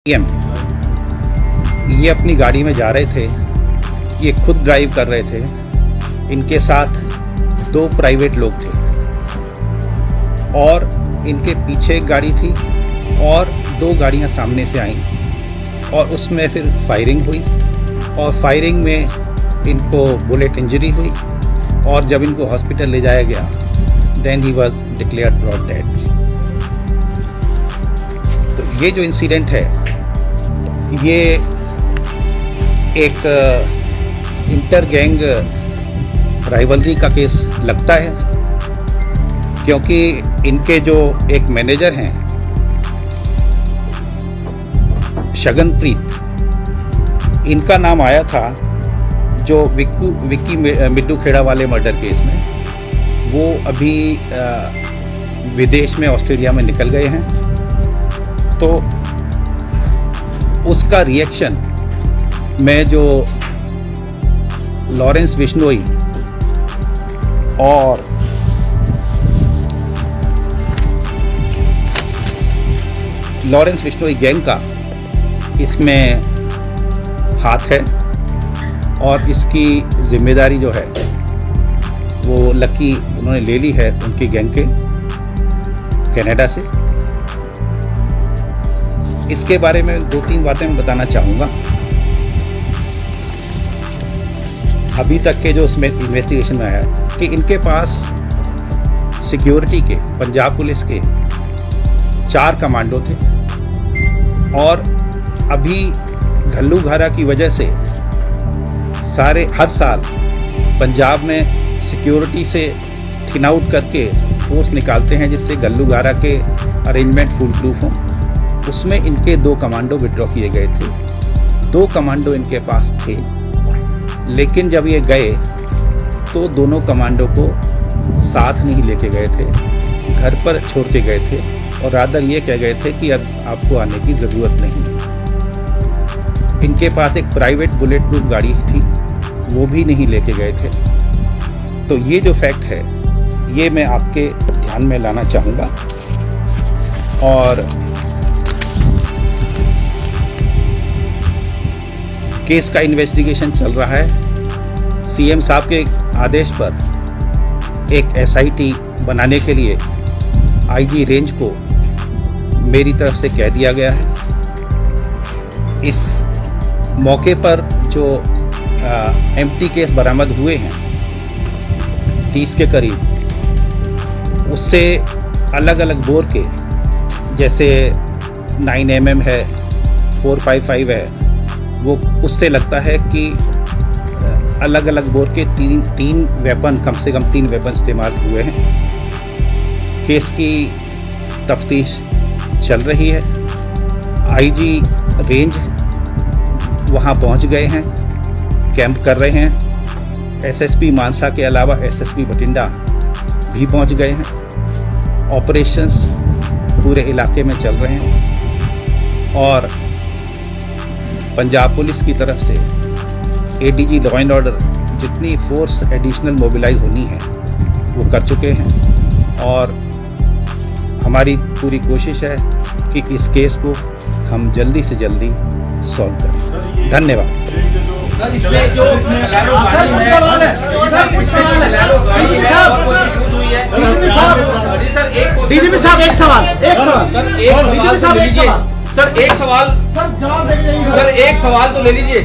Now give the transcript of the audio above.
PM ये अपनी गाड़ी में जा रहे थे। ये खुद ड्राइव कर रहे थे। इनके साथ दो प्राइवेट लोग थे और इनके पीछे एक गाड़ी थी और दो गाड़ियां सामने से आईं और उसमें फिर फायरिंग हुई और फायरिंग में इनको बुलेट इंजरी हुई और जब इनको हॉस्पिटल ले जाया गया then he was declared brought dead. तो ये जो इंसिडेंट है ये एक इंटर गैंग राइवलरी का केस लगता है, क्योंकि इनके जो एक मैनेजर हैं शगनप्रीत, इनका नाम आया था जो विक्की मिड्डू खेड़ा वाले मर्डर केस में। वो अभी विदेश में ऑस्ट्रेलिया में निकल गए हैं। तो उसका रिएक्शन में जो लॉरेंस बिश्नोई और गैंग का इसमें हाथ है और इसकी जिम्मेदारी जो है वो लकी उन्होंने ले ली है उनकी गैंग के कनाडा से। इसके बारे में दो तीन बातें मैं बताना चाहूँगा। अभी तक के जो उसमें इन्वेस्टिगेशन में आया कि इनके पास सिक्योरिटी के पंजाब पुलिस के 4 कमांडो थे और अभी घल्लूघारा की वजह से हर साल पंजाब में सिक्योरिटी से थिन आउट करके फोर्स निकालते हैं जिससे घल्लूघारा के अरेंजमेंट फुल प्रूफ हों। उसमें इनके 2 कमांडो विड्रॉ किए गए थे। 2 कमांडो इनके पास थे, लेकिन जब ये गए तो दोनों कमांडो को साथ नहीं लेके गए थे, घर पर छोड़ के गए थे और रादर ये कह गए थे कि अब आपको आने की ज़रूरत नहीं। इनके पास एक प्राइवेट बुलेट प्रूफ गाड़ी थी, वो भी नहीं लेके गए थे। तो ये जो फैक्ट है ये मैं आपके ध्यान में लाना चाहूँगा। और केस का इन्वेस्टिगेशन चल रहा है। सीएम साहब के आदेश पर एक एसआईटी बनाने के लिए आईजी रेंज को मेरी तरफ से कह दिया गया है। इस मौके पर जो एम्प्टी केस बरामद हुए हैं 30 के करीब, उससे अलग अलग बोर के जैसे 9mm है, 455 है, वो उससे लगता है कि अलग अलग बोर के तीन वेपन, कम से कम 3 वेपन इस्तेमाल हुए हैं। केस की तफ्तीश चल रही है। आईजी रेंज वहाँ पहुँच गए हैं, कैंप कर रहे हैं। एसएसपी मानसा के अलावा एसएसपी बठिंडा भी पहुँच गए हैं। ऑपरेशंस पूरे इलाके में चल रहे हैं और पंजाब पुलिस की तरफ से एडीजी लॉ एंड ऑर्डर जितनी फोर्स एडिशनल मोबिलाइज होनी है वो कर चुके हैं और हमारी पूरी कोशिश है कि इस केस को हम जल्दी से जल्दी सॉल्व करें। धन्यवाद। डीजीपी साहब एक सवाल सर एक सवाल तो ले लीजिए।